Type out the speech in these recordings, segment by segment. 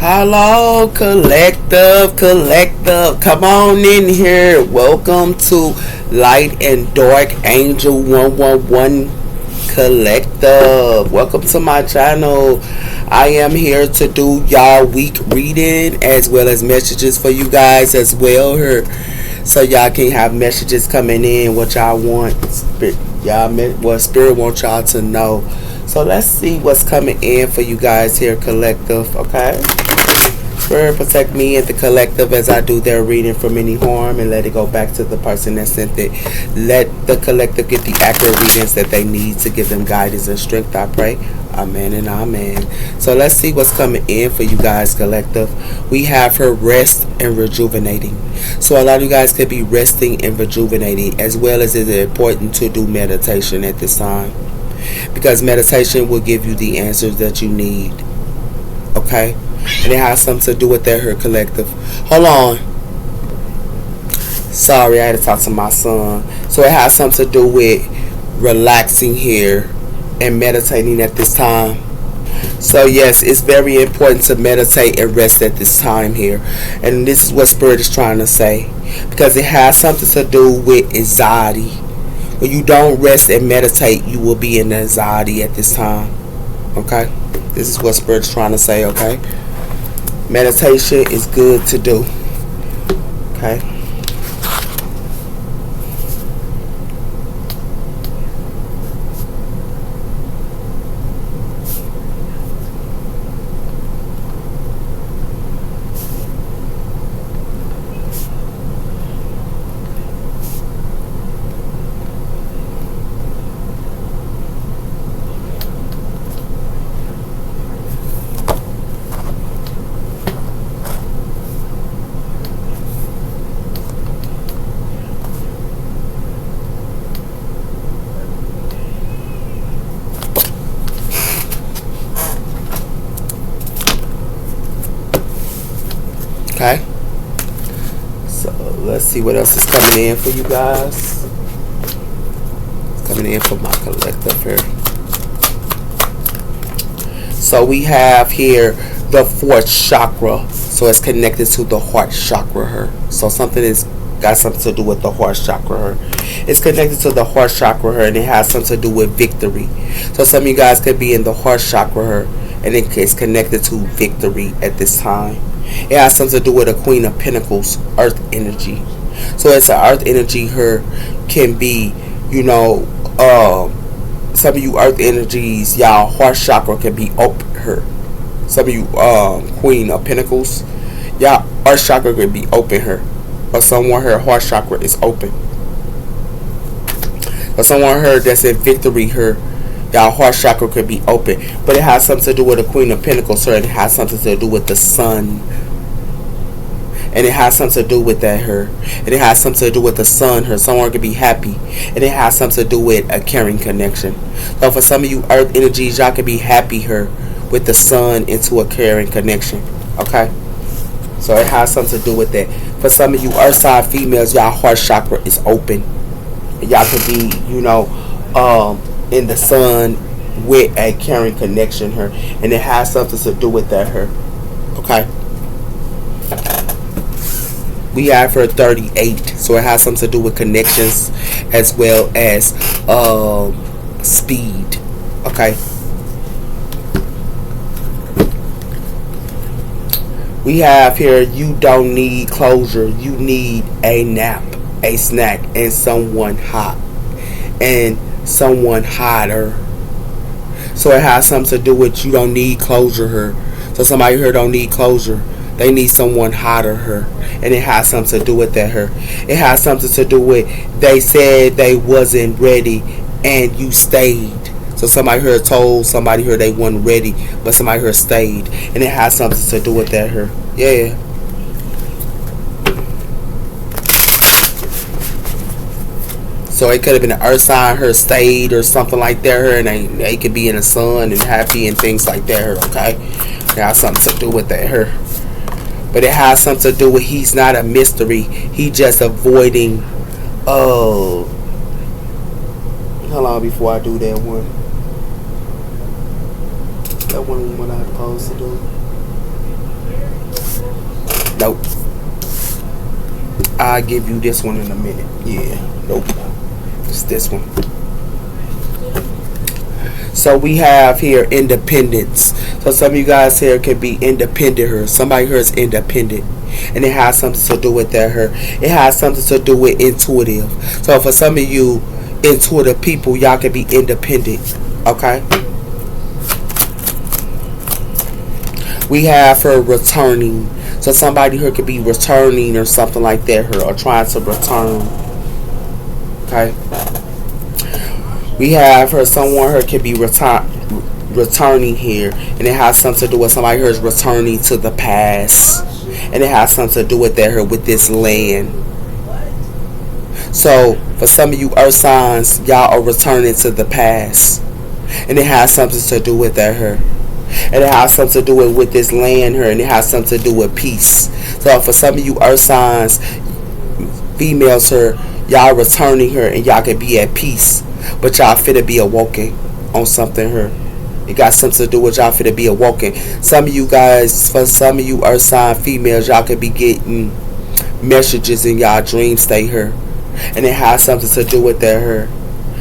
Hello, collective. Come on in here. Welcome to Light and Dark Angel 111 Collective. Welcome to my channel. I am here to do y'all week reading as well as messages for you guys as well here. So y'all can have messages coming in what y'all want. What spirit wants y'all to know. So let's see what's coming in for you guys here, collective, okay? Spirit protect me and the collective as I do their reading from any harm and let it go back to the person that sent it. Let the collective get the accurate readings that they need to give them guidance and strength, I pray. Amen and amen. So let's see what's coming in for you guys, collective. We have her rest and rejuvenating. So a lot of you guys could be resting and rejuvenating, as well as it is important to do meditation at this time, because meditation will give you the answers that you need. Okay? And it has something to do with that her collective. Hold on. Sorry, I had to talk to my son. So it has something to do with relaxing here and meditating at this time. So yes, it's very important to meditate and rest at this time here. And this is what Spirit is trying to say, because it has something to do with anxiety. When you don't rest and meditate, you will be in anxiety at this time. Okay? This is what Spirit's trying to say, okay? Meditation is good to do. Okay? Okay, so let's see what else is coming in for you guys. It's coming in for my collective here. So we have here the fourth chakra. So it's connected to the heart chakra here. So something is got something to do with the heart chakra here. It's connected to the heart chakra here, and it has something to do with victory. So some of you guys could be in the heart chakra here, and it's connected to victory at this time. It has something to do with a Queen of Pentacles, earth energy. So it's an earth energy here can be, some of you earth energies, y'all heart chakra can be open here. Some of you Queen of Pentacles, y'all earth chakra can be open here. Or someone her heart chakra is open. Or someone her that's in victory here, y'all heart chakra could be open. But it has something to do with the Queen of Pentacles, so it has something to do with the sun. And it has something to do with that her. And it has something to do with the sun her. Someone could be happy. And it has something to do with a caring connection. So for some of you earth energies, y'all could be happy here with the sun into a caring connection. Okay? So it has something to do with that. For some of you earth side females, y'all heart chakra is open. And y'all could be, in the sun with a caring connection here, and it has something to do with that here. Okay, we have her 38, so it has something to do with connections as well as speed. Okay, we have here you don't need closure, you need a nap, a snack, and someone hot and someone hotter. So it has something to do with you don't need closure here. So somebody here don't need closure, they need someone hotter here, and it has something to do with that here. It has something to do with they said they wasn't ready and you stayed. So somebody here told somebody here they wasn't ready, but somebody here stayed, and it has something to do with that here. Yeah. So it could have been an earth sign her stayed or something like that her, and they could be in the sun and happy and things like that her. Okay, it has something to do with that her. But it has something to do with he's not a mystery. He just avoiding. Hold on before I do that one. That one I'm supposed to do. Nope. I'll give you this one in a minute. Yeah. Nope. It's this one. So we have here independence. So some of you guys here can be independent here. Somebody here is independent. And it has something to do with that here. It has something to do with intuitive. So for some of you intuitive people, y'all can be independent. Okay? We have her returning. So somebody here could be returning or something like that here. Or trying to return. Okay? We have her, someone here can be returning here, and it has something to do with somebody here is returning to the past, and it has something to do with that here with this land. So for some of you earth signs, y'all are returning to the past, and it has something to do with that here, and it has something to do with this land here, and it has something to do with peace. So for some of you earth signs, females here, y'all returning here, and y'all can be at peace. But y'all finna be awoken on something here. It got something to do with y'all finna be awoken. Some of you guys, for some of you earth sign females, y'all could be getting messages in y'all dream state here. And it has something to do with that here.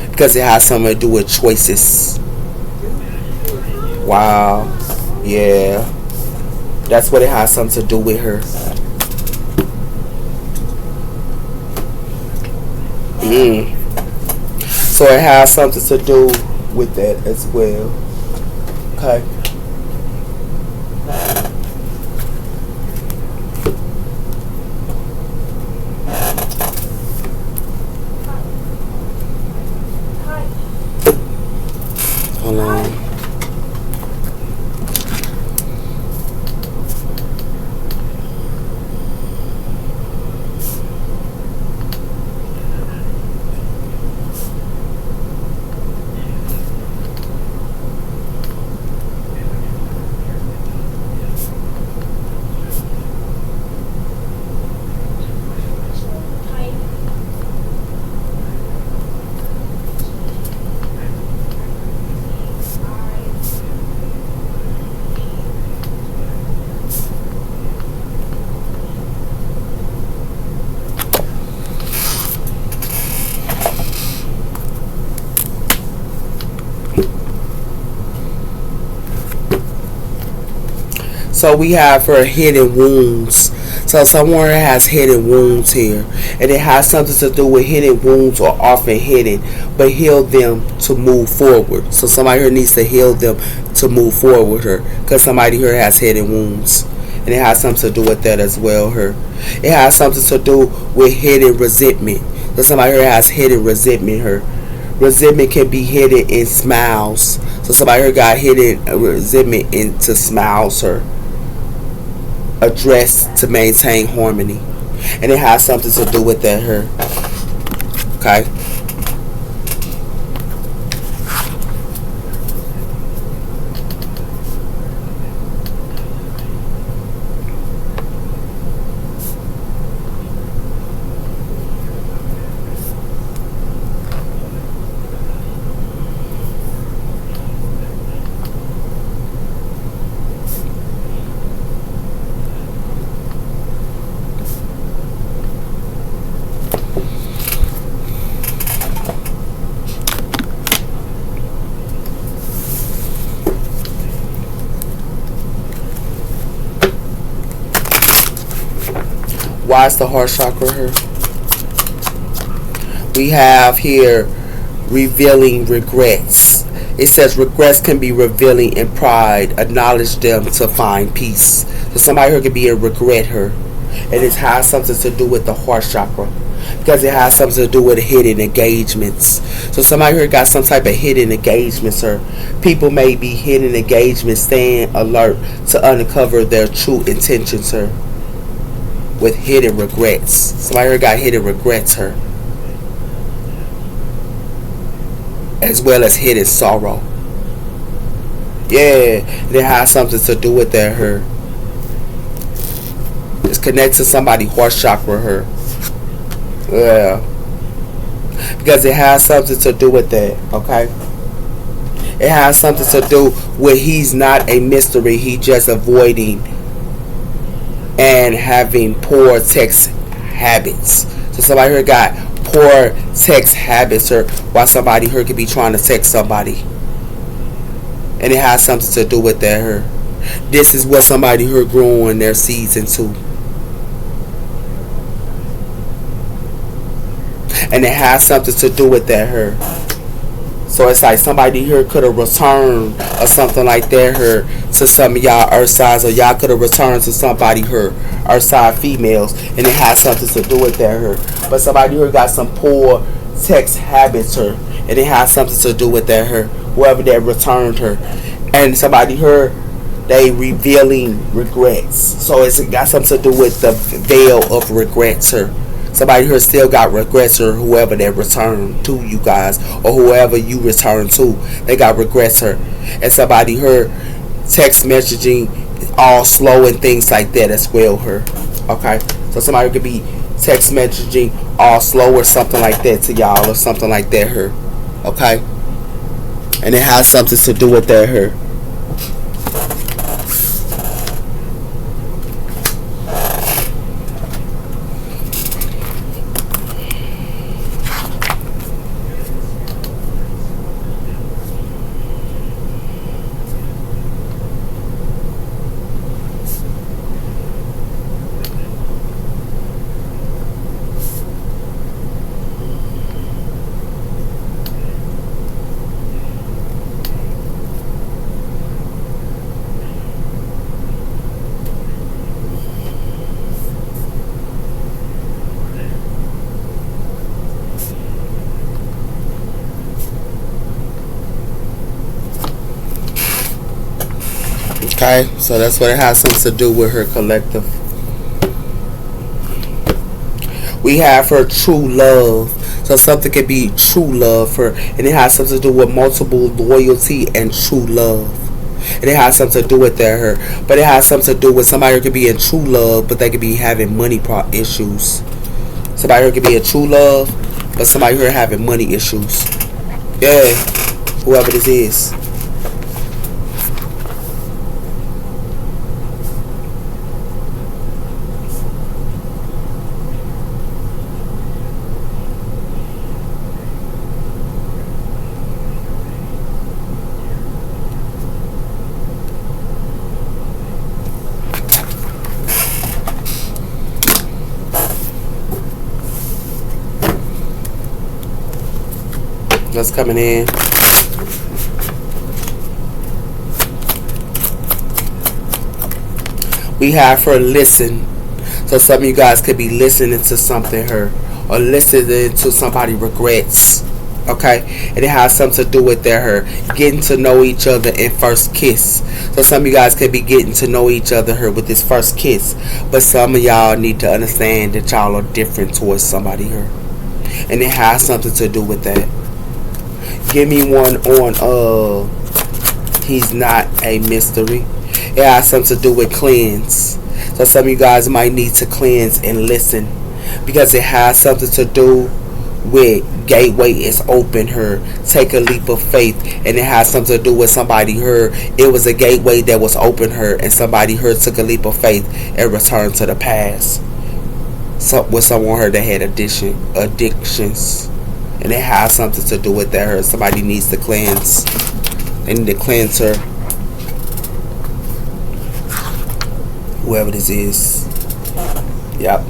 Because it has something to do with choices. Wow. Yeah. That's what it has something to do with her. So it has something to do with that as well. Okay. Hold on. So we have her hidden wounds. So someone has hidden wounds here. And it has something to do with hidden wounds or often hidden. But heal them to move forward. So somebody here needs to heal them to move forward her. Because somebody here has hidden wounds. And it has something to do with that as well her. It has something to do with hidden resentment. So somebody here has hidden resentment her. Resentment can be hidden in smiles. So somebody here got hidden resentment into smiles her. Addressed to maintain harmony. And it has something to do with that her. Okay. Why is the heart chakra here? We have here revealing regrets. It says regrets can be revealing in pride. Acknowledge them to find peace. So somebody here could be a regret her. And it has something to do with the heart chakra. Because it has something to do with hidden engagements. So somebody here got some type of hidden engagements or people may be hidden engagements, staying alert to uncover their true intentions her. With hidden regrets. Somebody here got hidden regrets her. As well as hidden sorrow. Yeah. And it has something to do with that her. It's connected to somebody's heart chakra her. Yeah. Because it has something to do with that. Okay. It has something to do with he's not a mystery. He just avoiding and having poor text habits. So somebody here got poor text habits, or why somebody here could be trying to text somebody, and it has something to do with that here. This is what somebody here growing their seeds into, and it has something to do with that here. So it's like somebody here could have returned or something like that here to some of y'all earth signs, or y'all could have returned to somebody here earth side females, and it has something to do with that here. But somebody here got some poor text habits here, and it has something to do with that here. Whoever that returned her, and somebody here they revealing regrets. So it's got something to do with the veil of regrets here. Somebody here still got regrets, or whoever they return to you guys, or whoever you return to, they got regrets her. And somebody here text messaging all slow and things like that as well her. Okay, so somebody could be text messaging all slow or something like that to y'all, or something like that her. Okay, and it has something to do with that her. Okay, so that's what it has something to do with her collective. We have her true love. So something could be true love for, and it has something to do with multiple loyalty and true love. And it has something to do with that her, but it has something to do with somebody who could be in true love, but they could be having money issues. Somebody who could be in true love, but somebody who are having money issues. Yeah, whoever this is. That's coming in. We have her listen. So some of you guys could be listening to something her, or listening to somebody regrets. Okay, and it has something to do with their her getting to know each other in first kiss. So some of you guys could be getting to know each other her with this first kiss, but some of y'all need to understand that y'all are different towards somebody her, and it has something to do with that. Give me one on he's not a mystery. It has something to do with cleanse. So some of you guys might need to cleanse and listen, because it has something to do with gateway is open her. Take a leap of faith, and it has something to do with somebody her. It was a gateway that was open her, and somebody her took a leap of faith and returned to the past. So with someone her that had addictions. And it has something to do with that her. Somebody needs to cleanse. They need to cleanse her. Whoever this is. Yep.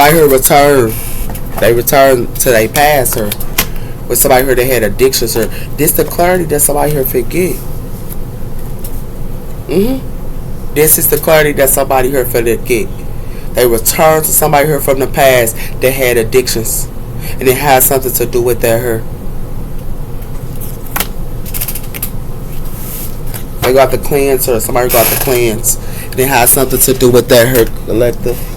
somebody here return. They return to their past her. With somebody here that had addictions or this the clarity that somebody here forget. This is the clarity that somebody here forget. They return to somebody here from the past that had addictions. And it has something to do with that here. They got the cleanse or somebody got the cleanse. And it has something to do with that here collective.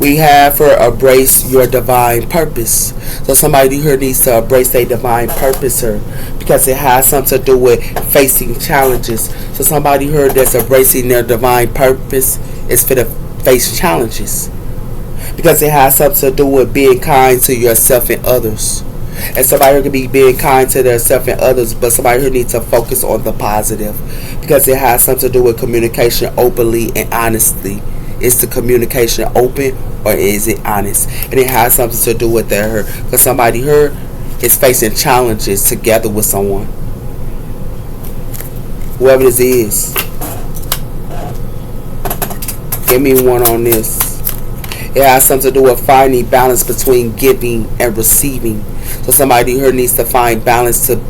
We have for embrace your divine purpose. So somebody here needs to embrace their divine purpose here because it has something to do with facing challenges. So somebody here that's embracing their divine purpose is for to face challenges because it has something to do with being kind to yourself and others. And somebody here can be being kind to themselves and others, but somebody here needs to focus on the positive because it has something to do with communication openly and honestly. Is the communication open or is it honest? And it has something to do with that here. Because somebody here is facing challenges together with someone. Whoever this is. Give me one on this. It has something to do with finding balance between giving and receiving. So somebody here needs to find balance to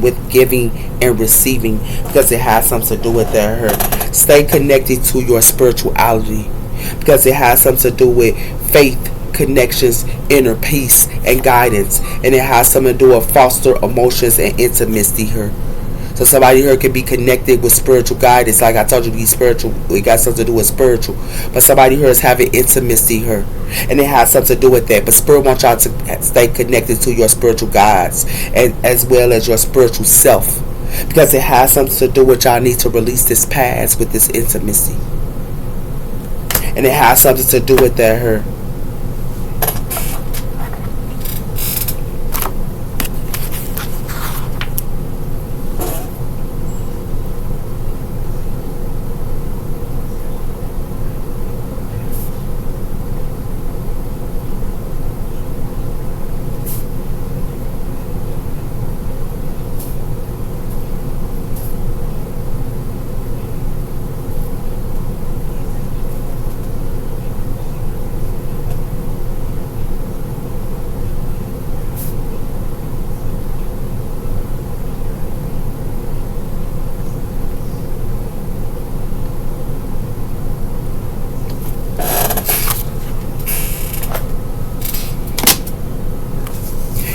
with giving and receiving because it has something to do with that here. Stay connected to your spirituality because it has something to do with faith, connections, inner peace, and guidance. And it has something to do with foster emotions and intimacy here. So somebody here can be connected with spiritual guidance. Like I told you, be spiritual. It got something to do with spiritual. But somebody here is having intimacy here. And it has something to do with that. But Spirit wants y'all to stay connected to your spiritual guides. And as well as your spiritual self. Because it has something to do with y'all need to release this past with this intimacy. And it has something to do with that here.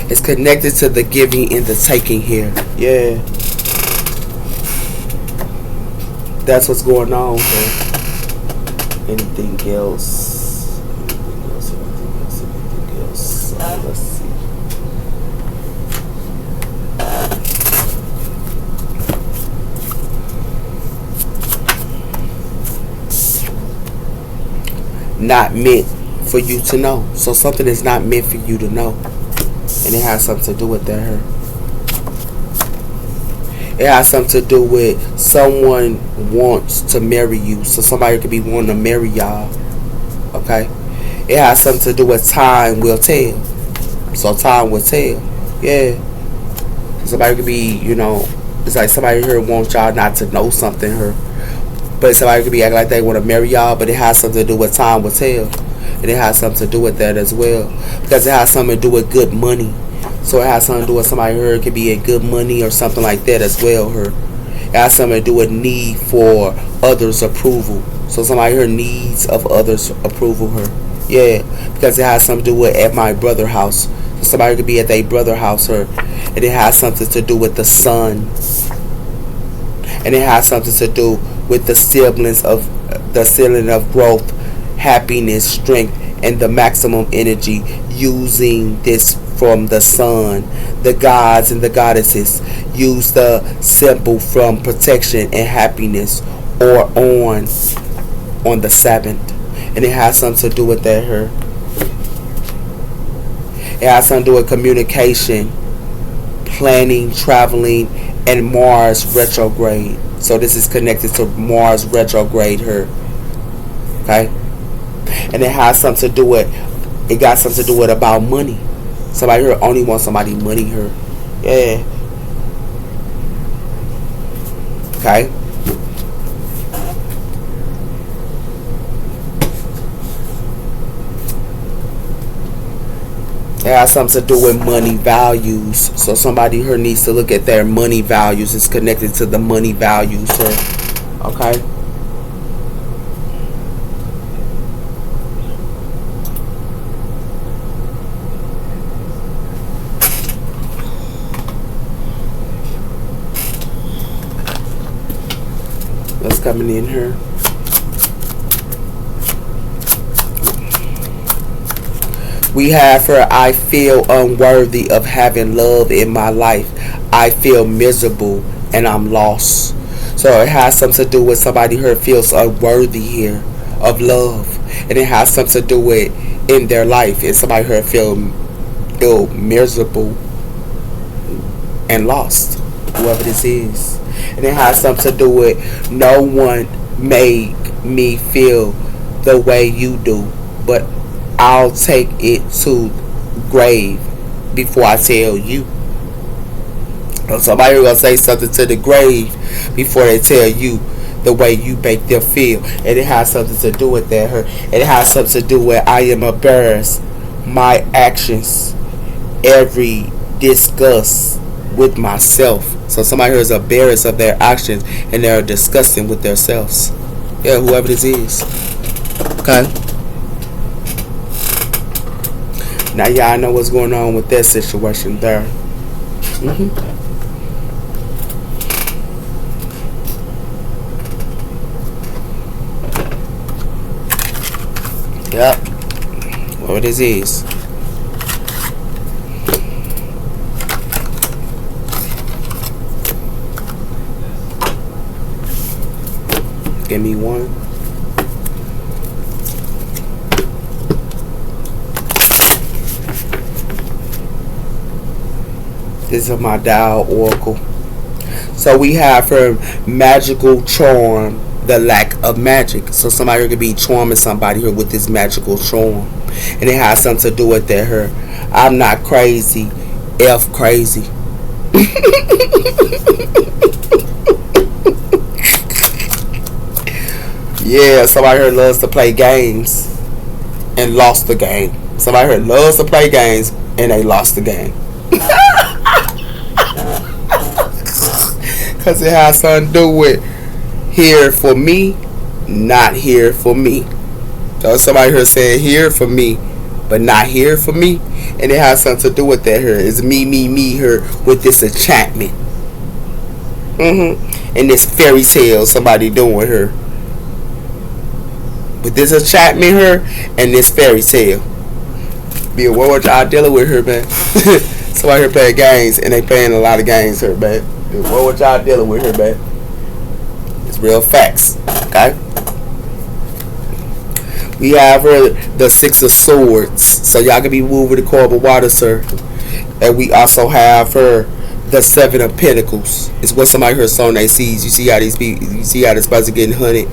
It's connected to the giving and the taking here. Yeah. That's what's going on here. Anything else? Anything else? Let's see. Not meant for you to know. So something is not meant for you to know. And it has something to do with that here. It has something to do with someone wants to marry you. So somebody could be wanting to marry y'all. Okay? It has something to do with time will tell. So time will tell. Yeah. Somebody could be, it's like somebody here wants y'all not to know something here. But somebody could be acting like they want to marry y'all, but it has something to do with time will tell. And it has something to do with that as well. Because it has something to do with good money. So it has something to do with somebody here. It could be a good money or something like that as well here. It has something to do with need for others' approval. So somebody here needs of others' approval here. Yeah. Because it has something to do with at my brother's house. So somebody could be at their brother's house here. And it has something to do with the son. And it has something to do with the siblings of the ceiling of growth, happiness, strength, and the maximum energy, using this from the sun. The gods and the goddesses use the symbol from protection and happiness, or on the seventh. And it has something to do with that here. It has something to do with communication, planning, traveling, and Mars retrograde. So this is connected to Mars retrograde here. Okay? And it has something to do with, it got something to do with about money. Somebody here only wants somebody money here. Yeah. Okay. It has something to do with money values. So somebody here needs to look at their money values. It's connected to the money values here. Okay. What's coming in here? We have her, I feel unworthy of having love in my life. I feel miserable and I'm lost. So it has something to do with somebody here feels unworthy here of love. And it has something to do with in their life. And somebody here feel miserable and lost. Whoever this is. And it has something to do with no one made me feel the way you do. But I'll take it to grave before I tell you. So somebody gonna say something to the grave before they tell you the way you make them feel. And it has something to do with that. And it has something to do with I am embarrassed my actions every discuss with myself. So somebody here is embarrassed of their actions and they're discussing with themselves. Yeah, whoever this is. Okay. Now y'all know what's going on with that situation there. Yep. What this is. Give me one. This is my Dial Oracle. So we have her magical charm, the lack of magic. So somebody could be charming somebody here with this magical charm. And it has something to do with that her. I'm not crazy. F crazy. Yeah, somebody here loves to play games and lost the game. Somebody here loves to play games and they lost the game. Because it has something to do with here for me, not here for me. So somebody here saying here for me, but not here for me. And it has something to do with that here. It's me here with this enchantment. And this fairy tale somebody doing here. With this enchantment here and this fairy tale. Be aware what y'all dealing with here, man. Somebody here playing games and they playing a lot of games here, man. Be aware what y'all dealing with here, man. It's real facts. Okay? We have her the Six of Swords. So y'all can be moved with the Coil of Water, sir. And we also have her the Seven of Pentacles. It's what somebody here saw on their seeds. You see how these people, you see how this person getting hunted?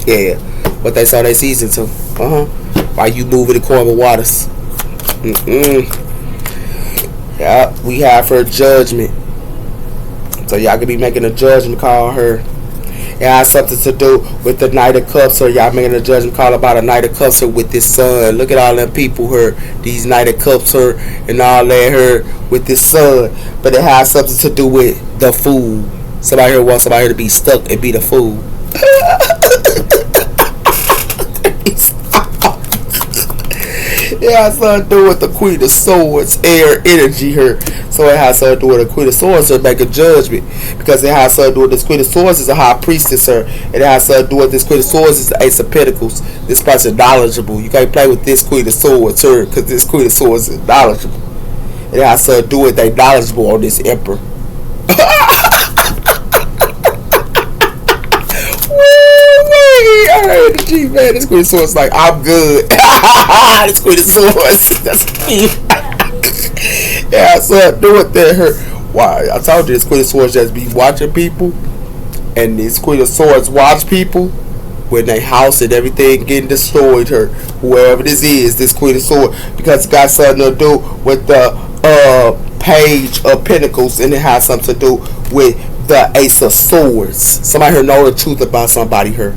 Yeah. What they saw their seeds into. While you move with the Coil of Waters. Yeah. We have her Judgment. So y'all can be making a judgment call her. It has something to do with the Knight of Cups, or y'all making a judgment call about a Knight of Cups or with this sun. Look at all them people here, these Knight of Cups her and all that her with this sun. But it has something to do with the fool. Somebody here wants somebody here to be stuck and be the fool. It has something to do with the Queen of Swords, air energy here. So it has something to do with the Queen of Swords to make a judgment. Because it has something to do with this Queen of Swords is a high priestess here. And it has something to do with this Queen of Swords is the Ace of Pentacles. This person knowledgeable. You can't play with this Queen of Swords here because this Queen of Swords is knowledgeable. It has something to do with they knowledgeable on this Emperor. I heard the G, man. This Queen of Swords like, I'm good. This Queen of Swords. That's me. Yeah, so do it there. Why? I told you this Queen of Swords just be watching people. And this Queen of Swords watch people. when they house and everything getting destroyed her, whoever this Queen of Swords, because it got something to do with the Page of Pentacles, and it has something to do with the Ace of Swords. Somebody here know the truth about somebody here,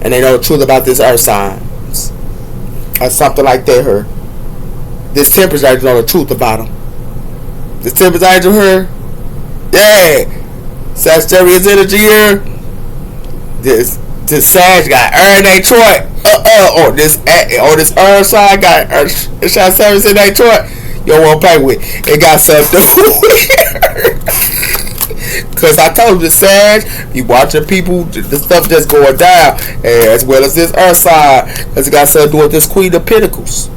and they know the truth about this earth signs or something like that here. This Temperance angel know the truth about them. This Temperance angel here, yeah, Sagittarius energy here. This Sag got earned a chart. On this earth side got Sagittarius in that chart. You don't want to play with. It got something weird. Because I told you, the Sag, you watching people, the stuff just going down. As well as this earth side. Because it got something to do with this Queen of Pentacles.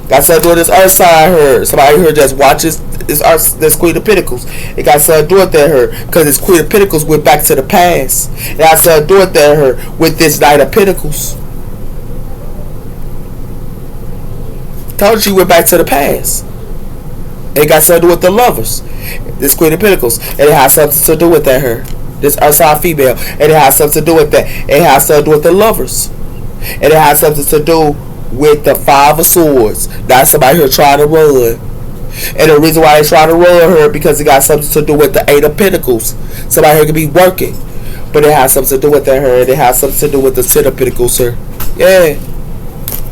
Got something to do with this earth side here. Somebody here just watches this Queen of Pentacles. It got something to do with that here. Because this Queen of Pentacles went back to the past. It got something to do with that here. With this Knight of Pentacles. Told you went back to the past. It got something to do with the Lovers. This Queen of Pentacles. And it has something to do with that here. This outside female. And it has something to do with that. It has something to do with the Lovers. And it has something to do with the Five of Swords. Now somebody here trying to run. And the reason why they trying to run her, because it got something to do with the Eight of Pentacles. Somebody here could be working. But it has something to do with that here. And it has something to do with the Ten of Pentacles here. Yeah.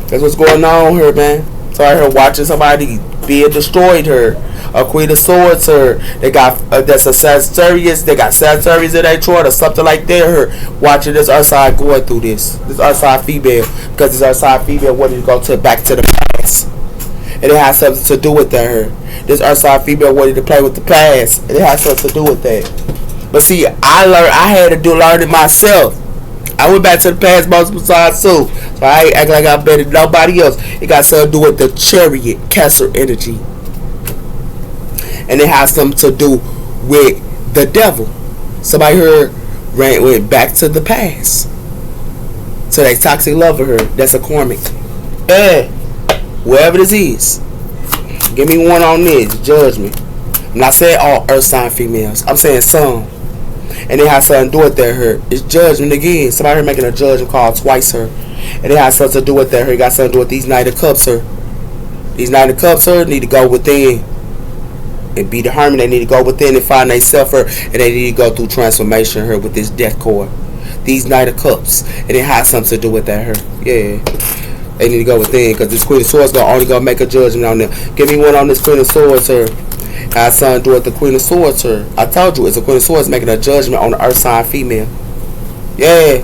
That's what's going on here, man. So I heard watching somebody being destroyed her. A Queen of Swords her. They got that's a Sagittarius. They got Sagittarius in their chart or something like that. Her watching this other side going through this. This other side female, because this other side female wanted to go back to the past, and it has something to do with that. Her this other side female wanted to play with the past, and it has something to do with that. But see, I had to learn it myself. I went back to the past multiple times too. So I ain't act like I'm better than nobody else. It got something to do with the Chariot, Cancer energy. And it has something to do with the devil. Somebody here went back to the past. So that toxic lover her, that's a karmic. Wherever this is. Give me one on this. Judge me. I'm not saying all earth sign females. I'm saying some. And it has something to do with that her. It's judgment again. Somebody here making a judgment call twice her. And it has something to do with that her. It got something to do with these Knight of Cups her. These Knight of Cups her need to go within and be the hermit. They need to go within and find themselves her. And they need to go through transformation her with this death cord. These Knight of Cups. And it has something to do with that her. Yeah. They need to go within, because this Queen of Swords only gonna make a judgment on them. Give me one on this Queen of Swords her. Has something to do with the Queen of Swords her. I told you, it's a Queen of Swords making a judgment on the earth sign female. Yeah.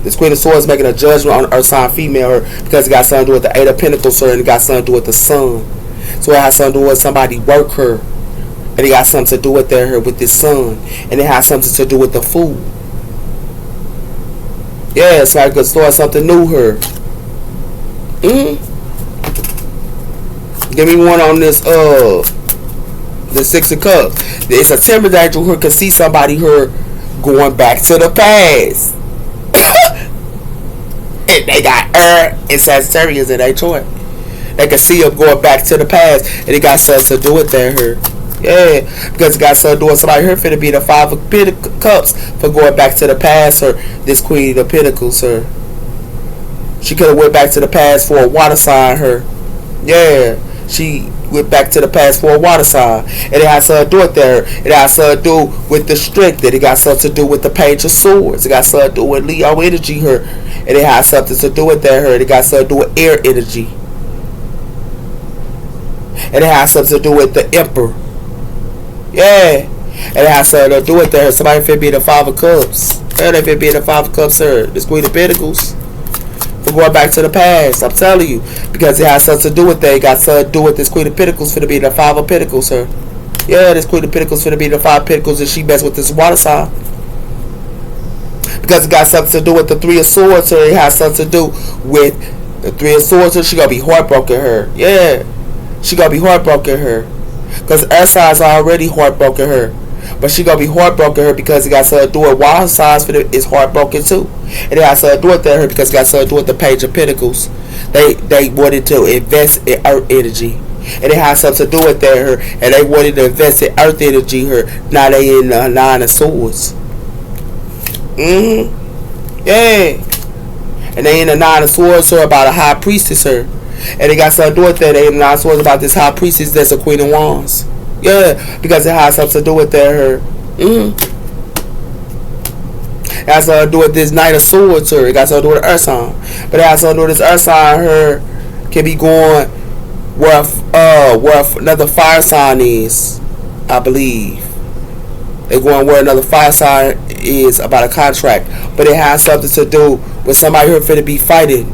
This Queen of Swords making a judgment on the earth sign female her, because it got something to do with the Eight of Pentacles her, and it got something to do with the Sun. So it has something to do with somebody work her. And it got something to do with her with this Sun. And it has something to do with the Fool. Yeah, it's like a start something new her. Give me one on this the Six of Cups. It's a Temperance angel who can see somebody here going back to the past. And they got and Sagittarius in their chart. They can see them going back to the past, and it got something to do with that here. Yeah, because it got something to do with somebody here finna be the Five of Cups for going back to the past, or this Queen of Pentacles her. She could have went back to the past for a water sign her. Yeah, she went back to the past for a water sign. And it has something to do with there. It has something to do with the strength. That it got something to do with the Page of Swords. It got something to do with Leo energy her. And it has something to do with that her. It got something to do with air energy. And it has something to do with the Emperor. Yeah. And it has something to do with that. Somebody fit be the Five of Cups. Yeah, they fit be the Five of Cups her. This Queen of Pentacles. For going back to the past, I'm telling you, because it has something to do with that. It got something to do with this Queen of Pentacles for to be the Five of Pentacles, sir. Yeah, this Queen of Pentacles for to be the Five of Pentacles, and she messed with this water sign. Because it got something to do with the Three of Swords, sir. It has something to do with the Three of Swords, sir. She gonna be heartbroken, her. Yeah, she gonna be heartbroken, her. Because earth signs are already heartbroken, her. But she gonna be heartbroken her because it got something to do with wild signs is heartbroken too. And it got something to do with her because it got something to do with the Page of Pentacles. They wanted to invest in earth energy. And it has something to do with her. And they wanted to invest in earth energy her. Now they in the Nine of Swords. Yeah. And they in the Nine of Swords her about a high priestess her. And they got something to do with that. They in the Nine of Swords about this high priestess that's a Queen of Wands. Yeah. Because it has something to do with that her. It has something to do with this Knight of Swords her. It got something to do with the Earth sign. But it has something to do with this Earth sign her can be going where another fire sign is, I believe. They're going where another fire sign is about a contract. But it has something to do with somebody here finna be fighting.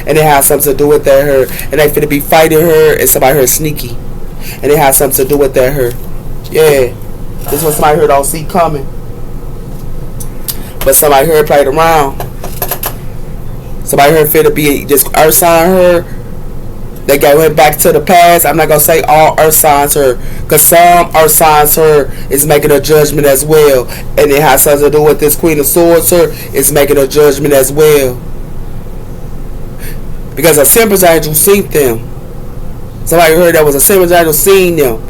And it has something to do with that her. And they finna be fighting her and somebody here sneaky. And it has something to do with that her. Yeah. This is what somebody here don't see coming. But somebody here played around. Somebody here finna be just Earth sign her. They went back to the past. I'm not going to say all Earth signs her. Because some Earth signs her is making a judgment as well. And it has something to do with this Queen of Swords her is making a judgment as well. Because a Semper's angel seen them. Somebody heard that was a Semper's angel seen them.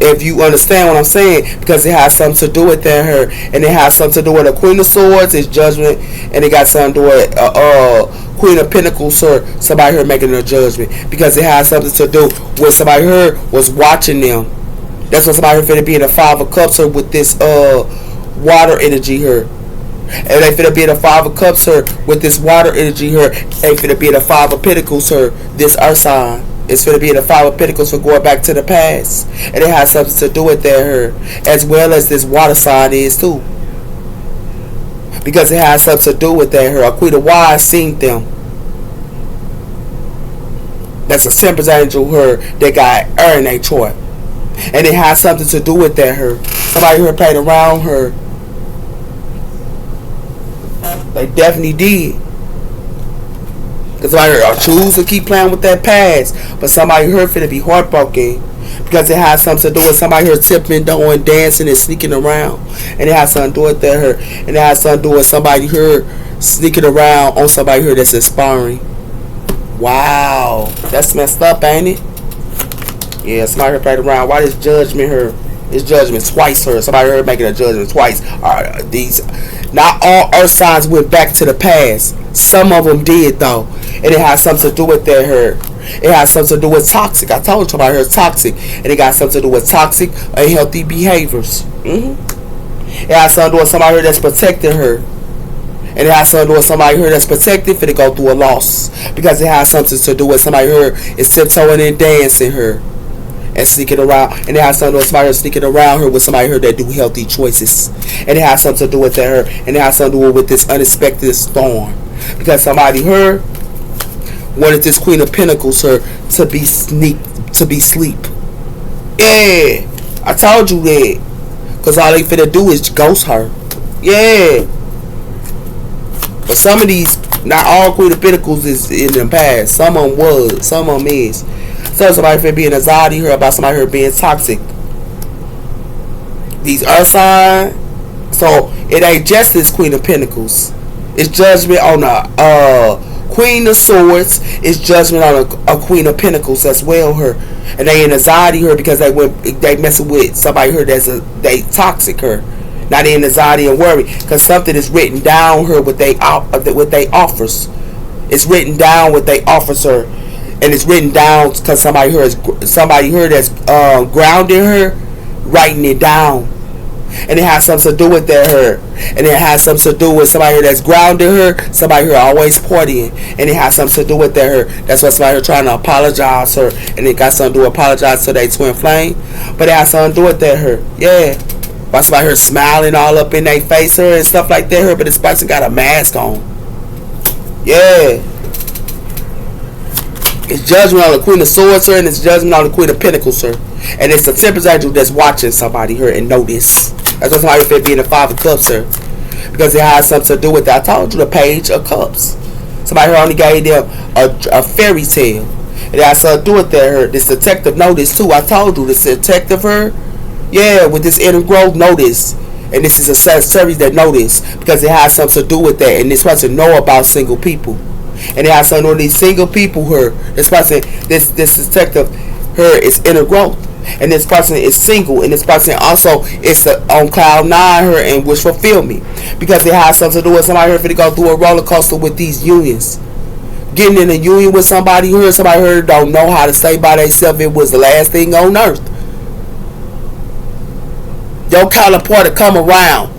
If you understand what I'm saying. Because it has something to do with that her. And it has something to do with a Queen of Swords. It's judgment. And it got something to do with Queen of Pentacles her. Somebody here making a judgment. Because it has something to do with somebody here was watching them. That's what somebody here finna be in the Five of Cups her with this water energy here. And they finna be in the Five of Cups her with this water energy here. They finna be in the Five of Pentacles her. This Earth sign. It's going to be in the Five of Pentacles for going back to the past. And it has something to do with that her. As well as this water sign is too. Because it has something to do with that her. A Queen of Wands seen them. That's a Semper's angel her. They got air in their chart. And it has something to do with that her. Somebody here played around her. They definitely did. Because somebody here choose to keep playing with that past. But somebody here finna be heartbroken. Because it has something to do with somebody here tipping, doing, dancing, and sneaking around. And it has something to do with that her. And it has something to do with somebody here sneaking around on somebody here that's inspiring. Wow. That's messed up, ain't it? Yeah, somebody here played around. Why this judgment here? It's judgment twice her. Somebody here making a judgment twice. Not all Earth signs went back to the past. Some of them did though. And it has something to do with that her. It has something to do with toxic. I told you about her toxic. And it got something to do with toxic, unhealthy behaviors. It has something to do with somebody here that's protecting her. And it has something to do with somebody here that's protected for to go through a loss. Because it has something to do with somebody here is tiptoeing and dancing her. And sneaking around. And it has something to do with somebody here sneaking around her with somebody here that do healthy choices. And it has something to do with that her. And it has something to do with this unexpected storm. Because somebody here wanted this Queen of Pentacles her to be sleep. Yeah. I told you that. Because all they finna do is ghost her. Yeah. But some of these, not all Queen of Pentacles is in the past. Some of them was. Some of them is. So somebody finna be in anxiety here about somebody here being toxic. These Earth signs. So it ain't just this Queen of Pentacles. It's judgment on a Queen of Swords. It's judgment on a Queen of Pentacles as well her. And they in anxiety her because they messing with somebody here they toxic her. Not in anxiety and worry. Because something is written down her what they offers. It's written down what they offers her. And it's written down because somebody here that's grounding her, writing it down. And it has something to do with that her. And it has something to do with somebody here that's grounding her. Somebody here always partying. And it has something to do with that her. That's why somebody here trying to apologize her. And it got something to do with apologize to their twin flame. But it has something to do with that her. Yeah. Why somebody here smiling all up in their face her and stuff like that her. But this person got a mask on. Yeah. It's judgment on the Queen of Swords her. And it's judgment on the Queen of Pentacles her. And it's the Temperance angel that's watching somebody here and know this. That's why somebody fit being the Five of Cups here. Because it has something to do with that. I told you the Page of Cups. Somebody here only gave them a fairy tale. It has something to do with that her. This detective know this too. I told you this detective her. Yeah, with this inner growth know this. And this is a series that know this. Because it has something to do with that. And this person know about single people. And it has something to do with these single people here. This person, this detective her is inner growth. and this person is single, and this person also is on cloud nine her and wish fulfillment, because it has something to do with somebody here to go through a roller coaster with these unions. Getting in a union with somebody here, don't know how to stay by themselves. It was the last thing on earth. Your counterpart to come around,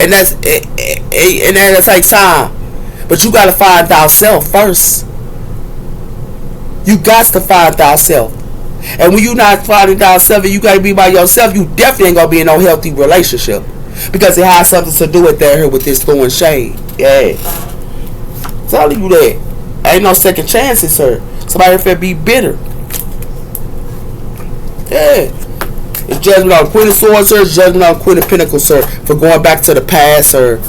and that's and that takes time. But you gotta find thyself first. You got to find thyself. And when you not finding thyself and you gotta be by yourself, you definitely ain't gonna be in no healthy relationship. Because it has something to do with that here with this throwing shade. Yeah. I'm telling you that. Ain't no second chances, sir. Somebody here be bitter. Yeah. It's judgment on Queen of Swords, sir. It's judgment on Queen of Pentacles, sir. For going back to the past, sir.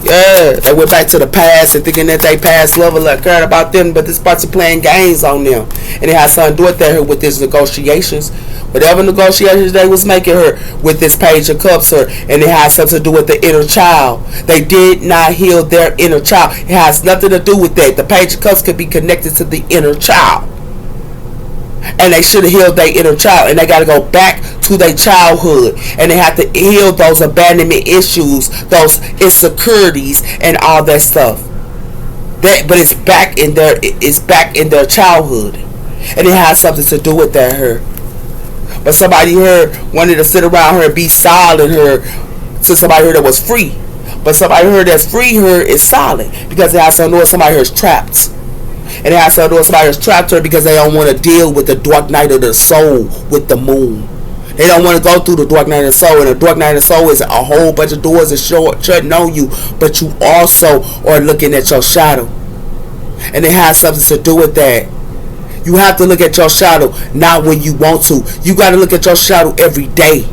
Yeah, they went back to the past and thinking that they past level cared about them, but this person playing games on them, and it has something to do with that with these negotiations. Whatever negotiations they was making her with this Page of Cups, her, and it has something to do with the inner child. They did not heal their inner child. It has nothing to do with that. The Page of Cups could be connected to the inner child, and they should have healed their inner child, and they got to go back to their childhood, and they have to heal those abandonment issues, those insecurities, and all that stuff. But it's back in their childhood, and it has something to do with that her. But somebody here wanted to sit around her and be silent her to somebody here that was free. But somebody here that's free here is silent because it has something to do with somebody here is trapped. And it has something to do with somebody who's trapped her because they don't want to deal with the dark night of the soul with the moon. They don't want to go through the dark night of the soul. And the dark night of the soul is a whole bunch of doors that shutting on you. But you also are looking at your shadow. And it has something to do with that. You have to look at your shadow, not when you want to. You got to look at your shadow every day.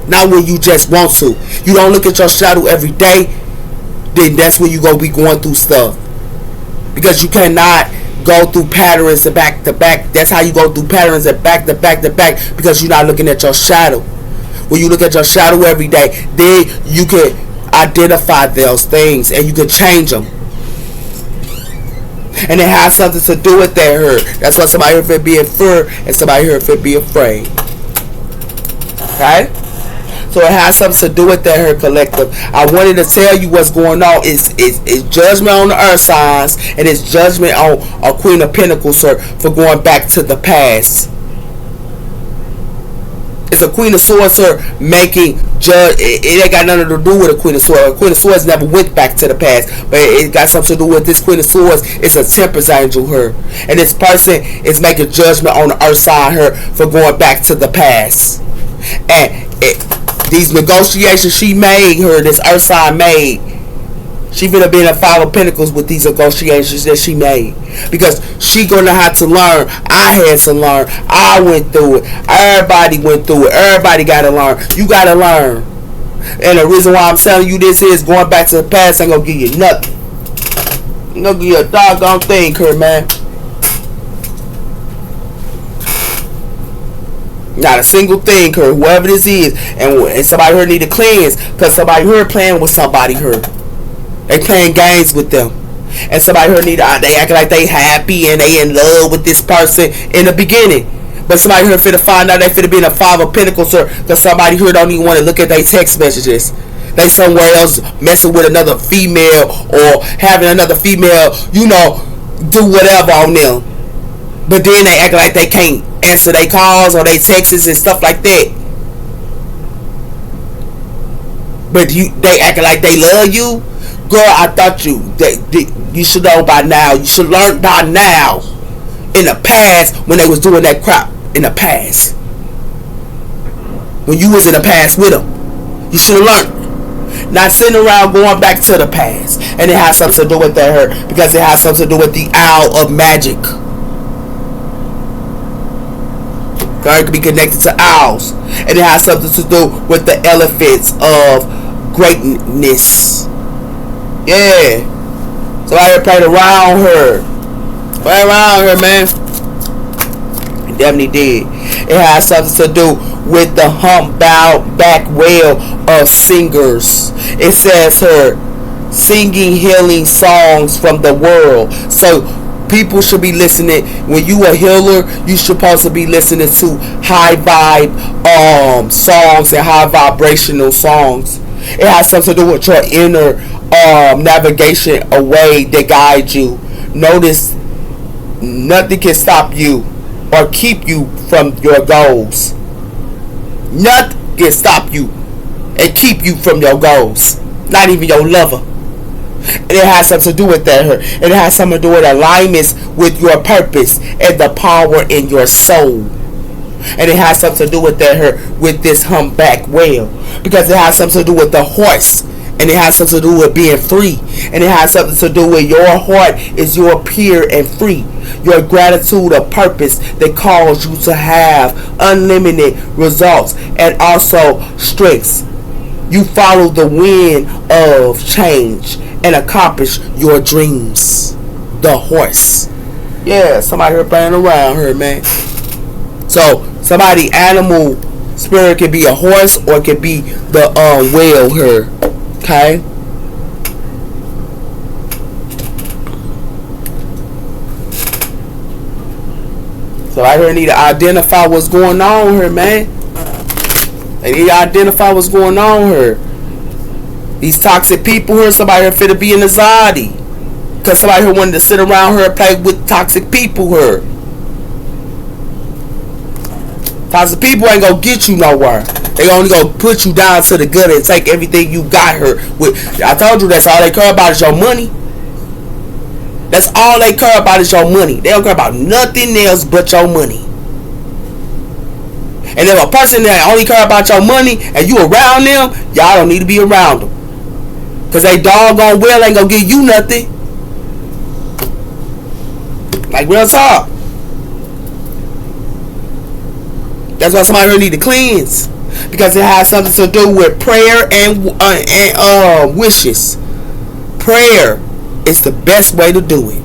Not when you just want to. You don't look at your shadow every day, then that's when you're going to be going through stuff. Because you cannot go through patterns and back to back. That's how you go through patterns and back to back to back, because you're not looking at your shadow. When you look at your shadow every day, then you can identify those things and you can change them. And it has something to do with that hurt. That's why somebody here could be in fear and somebody here could be afraid. Okay? So it has something to do with that here, collective. I wanted to tell you what's going on. It's judgment on the earth signs, and it's judgment on a Queen of Pentacles, sir, for going back to the past. It's a Queen of Swords, sir, making judge. It ain't got nothing to do with a Queen of Swords. A Queen of Swords never went back to the past, but it got something to do with this Queen of Swords. It's a Temperance angel, her, and this person is making judgment on the earth sign, her, for going back to the past. And these negotiations she made, her, this earth sign made, she finna be in a Five of Pentacles with these negotiations that she made. Because she gonna have to learn. I had to learn. I went through it. Everybody went through it. Everybody gotta learn. You gotta learn. And the reason why I'm telling you this is going back to the past ain't gonna give you nothing. Ain't gonna give you a doggone thing, Kurt, man. Not a single thing, Kurt. Whoever this is. And somebody here need to cleanse. Because somebody here playing with somebody here. They playing games with them. And somebody here need to, they act like they happy and they in love with this person in the beginning. But somebody here finna find out they finna be in a Five of Pentacles, sir. Because somebody here don't even want to look at their text messages. They somewhere else messing with another female or having another female, you know, do whatever on them. But then they act like they can't answer their calls or their texts and stuff like that. But they acting like they love you. Girl, I thought you should know by now. You should learn by now. In the past, when they was doing that crap in the past, when you was in the past with them, you should have learned. Not sitting around going back to the past. And it has something to do with that hurt, because it has something to do with the Owl of Magic. It could be connected to owls, and it has something to do with the elephants of greatness. Yeah. So I played around her. Play around her, man. It definitely did. It has something to do with the humpback whale of singers. It says her singing healing songs from the world. So People should be listening. When you a healer, you supposed to be listening to high vibe songs and high vibrational songs. It has something to do with your inner navigation, a way that guides you. Notice nothing can stop you or keep you from your goals. Nothing can stop you and keep you from your goals. Not even your lover. And it has something to do with that. And it has something to do with alignments with your purpose and the power in your soul. And it has something to do with that with this humpback whale. Because it has something to do with the horse. And it has something to do with being free. And it has something to do with your heart is your pure and free. Your gratitude of purpose that calls you to have unlimited results and also strengths. You follow the wind of change and accomplish your dreams. The horse. Yeah, somebody here playing around here, man. So, somebody animal spirit can be a horse or it can be the whale here. Okay? So I here need to identify what's going on here, man. They need to identify what's going on here. These toxic people here, somebody here fit to be in anxiety. Because somebody here wanted to sit around here and play with toxic people here. Toxic people ain't gonna get you nowhere. They only gonna put you down to the gutter and take everything you got here. I told you that's all they care about is your money. That's all they care about is your money. They don't care about nothing else but your money. And if a person that only care about your money and you around them, y'all don't need to be around them. Because they doggone well ain't gonna give you nothing. Like real talk. That's why somebody really need to cleanse. Because it has something to do with prayer and wishes. Prayer is the best way to do it.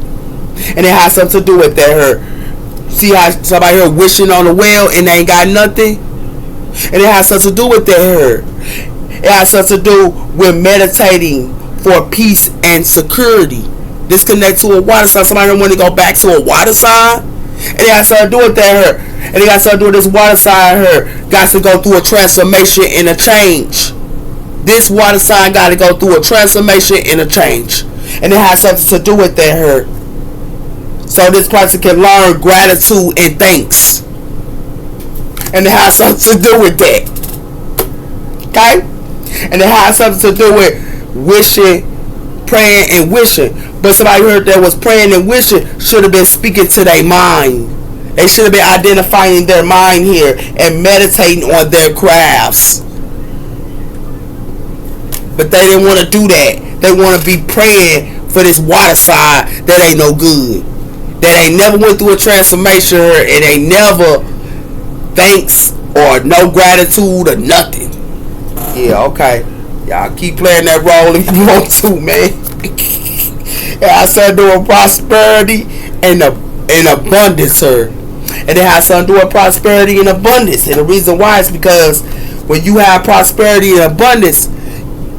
And it has something to do with that. See how somebody here wishing on a well and they ain't got nothing? And it has something to do with that. It has something to do with meditating for peace and security. Disconnect to a water sign. Somebody want to go back to a water sign. And it has something to do with that. And it got something to do with this water sign here. Got to go through a transformation and a change. This water sign got to go through a transformation and a change. And it has something to do with that here. So this person can learn gratitude and thanks. And it has something to do with that. Okay? And it has something to do with wishing, praying, and wishing. But somebody heard that was praying and wishing should have been speaking to their mind. They should have been identifying their mind here and meditating on their crafts. But they didn't want to do that. They want to be praying for this water sign that ain't no good. That ain't never went through a transformation and ain't never thanks or no gratitude or nothing. Yeah, okay. Y'all keep playing that role if you want to, man. Yeah, I started doing prosperity and abundance, sir. And it has something to do with prosperity and abundance. And the reason why is because when you have prosperity and abundance,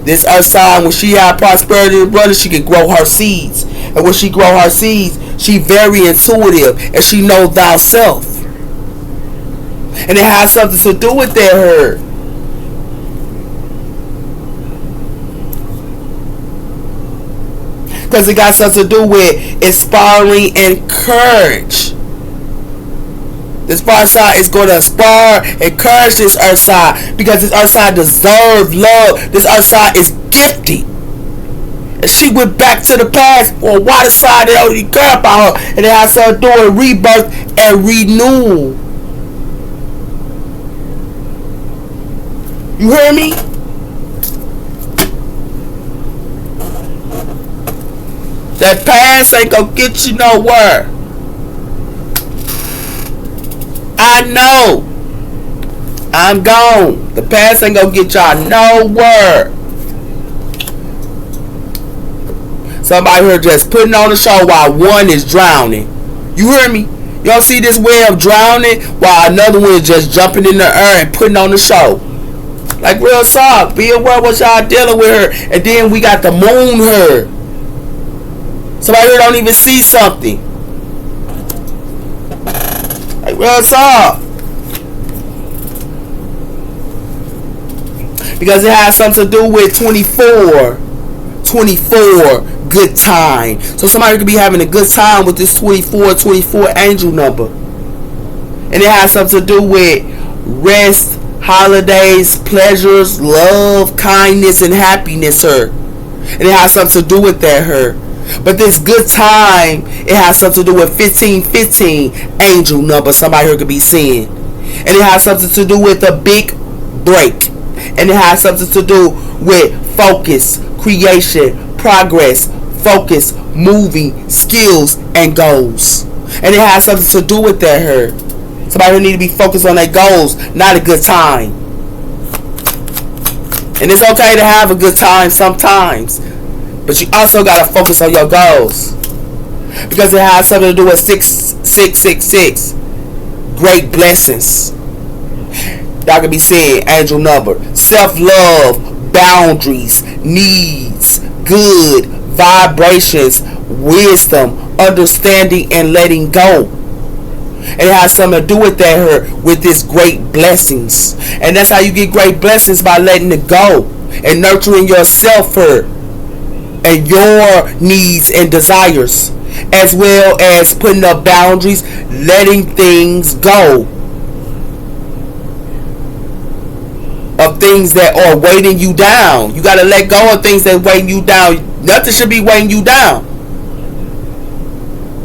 this earth sign, when she have prosperity and abundance, she can grow her seeds. And when she grow her seeds, she very intuitive and she knows thyself. And it has something to do with that her. Because it got something to do with inspiring and courage. This fire sign is going to inspire, encourage this earth sign. Because this earth sign deserves love. This earth sign is gifted. And she went back to the past for a water sign that only care about her. And it has something to do with rebirth and renewal. You hear me? That past ain't gonna get you nowhere. I know. I'm gone. The past ain't gonna get y'all nowhere. Somebody here just putting on the show while one is drowning. You hear me? Y'all see this way of drowning while another one is just jumping in the air and putting on the show. Like real talk. Be aware what y'all dealing with her. And then we got the moon here. Somebody here don't even see something. What's up? Because it has something to do with 24. 24, good time. So somebody could be having a good time with this 24 angel number. And it has something to do with rest, holidays, pleasures, love, kindness, and happiness, her. And it has something to do with that, her. But this good time, it has something to do with 1515 angel number somebody here could be seeing. And it has something to do with a big break. And it has something to do with focus, creation, progress, focus, moving, skills, and goals. And it has something to do with that, her. Somebody who need to be focused on their goals, not a good time. And it's okay to have a good time sometimes, but you also got to focus on your goals. Because it has something to do with 6666. Great blessings. Y'all can be seeing angel number. Self-love, boundaries, needs, good, vibrations, wisdom, understanding, and letting go. And it has something to do with that, her, with this great blessings. And that's how you get great blessings, by letting it go and nurturing yourself, her, and your needs and desires, as well as putting up boundaries, letting things go of things that are weighting you down. You got to let go of things that weighing you down. Nothing should be weighing you down.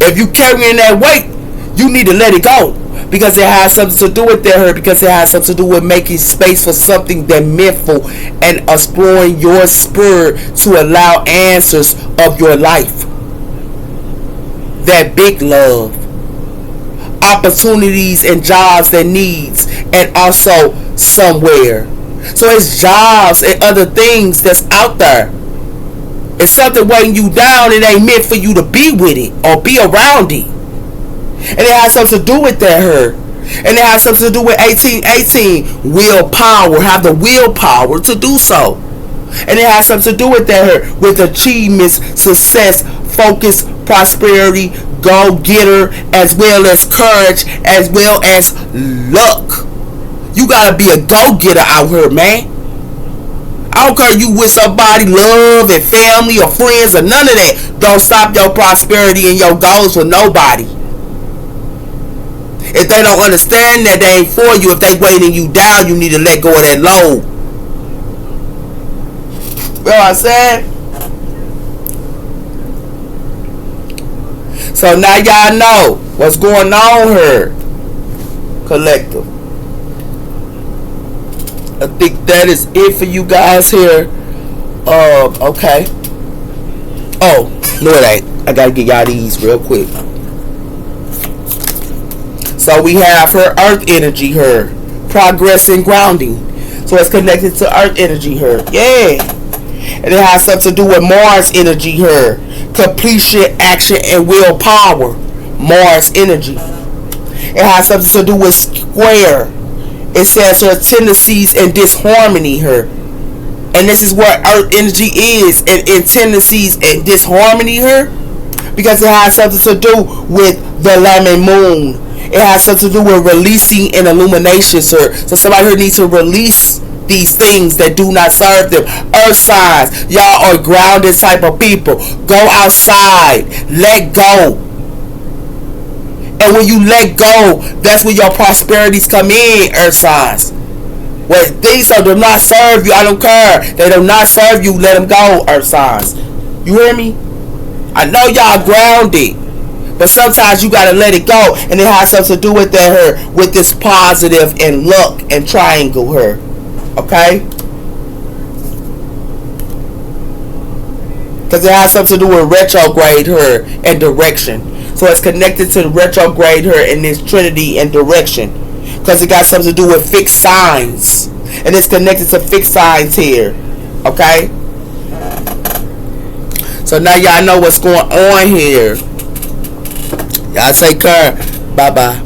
If you carrying that weight, you need to let it go, because it has something to do with that, because it has something to do with making space for something that meaningful and exploring your spirit to allow answers of your life. That big love, opportunities and jobs that needs, and also somewhere. So it's jobs and other things that's out there. It's something weighing you down. It ain't meant for you to be with it or be around it. And it has something to do with that, her. And it has something to do with 1818. Willpower. Have the willpower to do so. And it has something to do with that, her. With achievements, success, focus, prosperity, go-getter, as well as courage, as well as luck. You gotta be a go-getter out here, man. I don't care you with somebody, love and family or friends or none of that. Don't stop your prosperity and your goals for nobody. If they don't understand that, they ain't for you. If they weighing you down, you need to let go of that load. You know what I'm saying? So now y'all know what's going on here, collective. I think that is it for you guys here. Okay. Oh, no it ain't. I gotta get y'all these real quick. So we have her earth energy, her progress and grounding. So it's connected to earth energy, her. Yeah. And it has something to do with Mars energy, her completion, action, and willpower. Mars energy. It has something to do with square. It says her tendencies and disharmony, her. And this is what earth energy is, and in tendencies and disharmony, her. Because it has something to do with the lemon moon. It has something to do with releasing and illumination, sir. So somebody here needs to release these things that do not serve them. Earth signs, y'all are grounded type of people. Go outside, let go. And when you let go, that's when your prosperities come in, earth signs. When things do not serve you, I don't care. They do not serve you, let them go, earth signs. You hear me? I know y'all grounded, but sometimes you gotta let it go. And it has something to do with that, her, with this positive and luck and triangle, her. Okay? Because it has something to do with retrograde, her, and direction. So it's connected to the retrograde, her, in this trinity and direction. Because it got something to do with fixed signs. And it's connected to fixed signs here. Okay? So now y'all know what's going on here. Y'all take care. Bye-bye.